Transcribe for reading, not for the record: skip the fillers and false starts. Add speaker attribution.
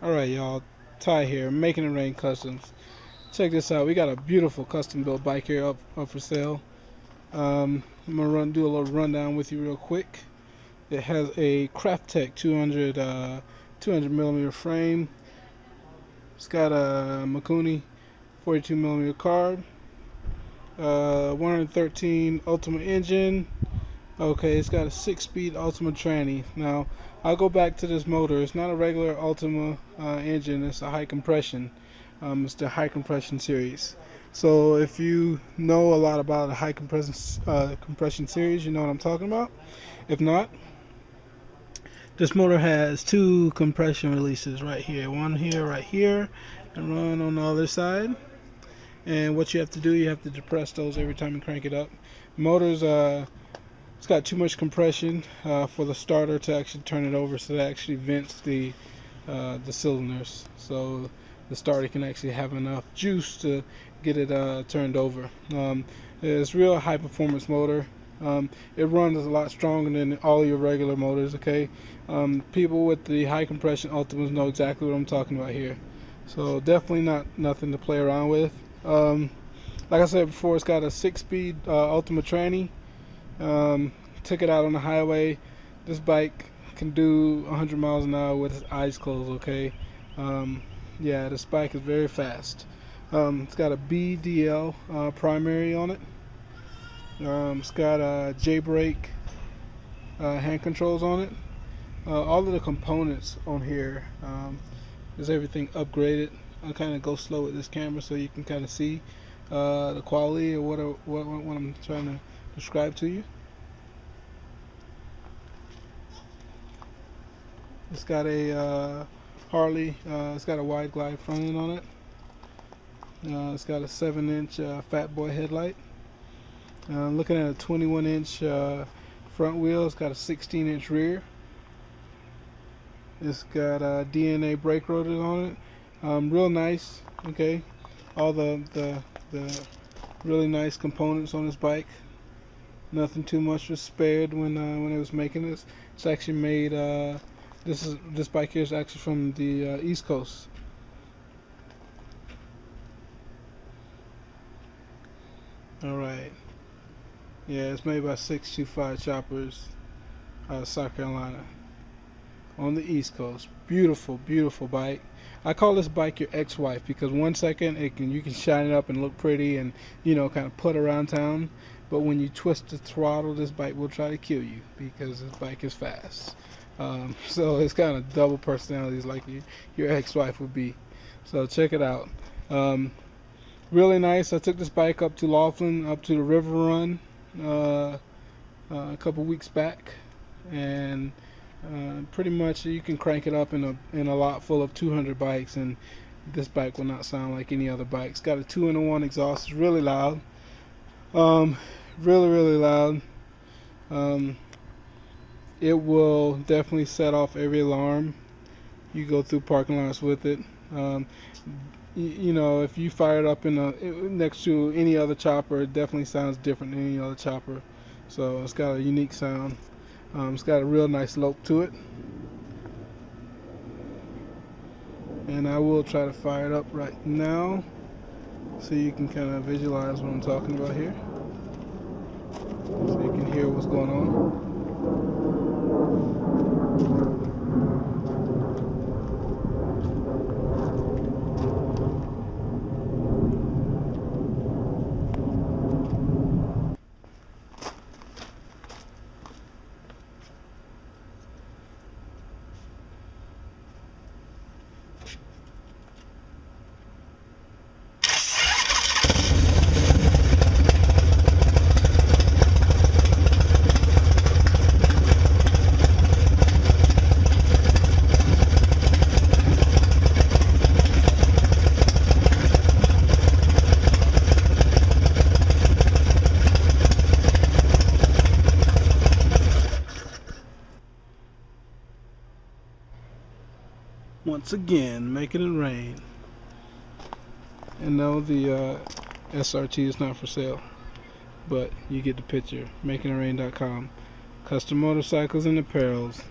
Speaker 1: Alright y'all, Ty here, Making It Rain Customs. Check this out, we got a beautiful custom built bike here up for sale. I'm gonna do a little rundown with you real quick. It has a Kraftech 200 millimeter frame. It's got a Mikuni 42 millimeter carb, 113 ULTIMA engine. Okay, it's got a 6-speed ULTIMA tranny. Now, I'll go back to this motor. It's not a regular ULTIMA engine. It's a high compression. It's the high compression series. So if you know a lot about the high compression series, you know what I'm talking about. If not, this motor has 2 compression releases right here. One here, right here, and one on the other side. And what you have to do, you have to depress those every time you crank it up. Motor's it's got too much compression for the starter to actually turn it over, so that actually vents the cylinders, so the starter can actually have enough juice to get it turned over. It's a real high performance motor. It runs a lot stronger than all your regular motors. Okay, people with the high compression Ultimas know exactly what I'm talking about here. So definitely nothing to play around with. Like I said before, it's got a 6-speed Ultima tranny. Took it out on the highway. This bike can do 100 miles an hour with its eyes closed. Okay, yeah, this bike is very fast. It's got a BDL primary on it. It's got a Jaybrake hand controls on it. All of the components on here is everything upgraded. I'll kind of go slow with this camera so you can kind of see the quality of what I'm trying to describe to you. It's got a Harley. It's got a wide glide front end on it. It's got a 7-inch fatboy headlight. Looking at a 21-inch front wheel. It's got a 16-inch rear. It's got DNA brake rotors on it. Real nice. Okay, all the really nice components on this bike. Nothing too much was spared when it was making this. It's actually made. This bike here is actually from the East Coast. All right. Yeah, it's made by 625 Choppers out of South Carolina on the East Coast. Beautiful, beautiful bike. I call this bike your ex-wife because 1 second you can shine it up and look pretty and kind of put around town, but when you twist the throttle, this bike will try to kill you because this bike is fast. So it's kind of double personalities like your ex-wife would be. So check it out. Really nice. I took this bike up to Laughlin, up to the River Run a couple weeks back, and pretty much you can crank it up in a lot full of 200 bikes, and this bike will not sound like any other bike. It's got a 2-in-1 exhaust. It's really loud. Really loud. It will definitely set off every alarm you go through parking lots with it. If you fire it up next to any other chopper, it definitely sounds different than any other chopper. So it's got a unique sound. It's got a real nice lope to it. And I will try to fire it up right now so you can kind of visualize what I'm talking about here. So you can hear what's going on. Once again, making it rain. And no, the SRT is not for sale, but you get the picture. MakingItRain.com. Custom motorcycles and apparels.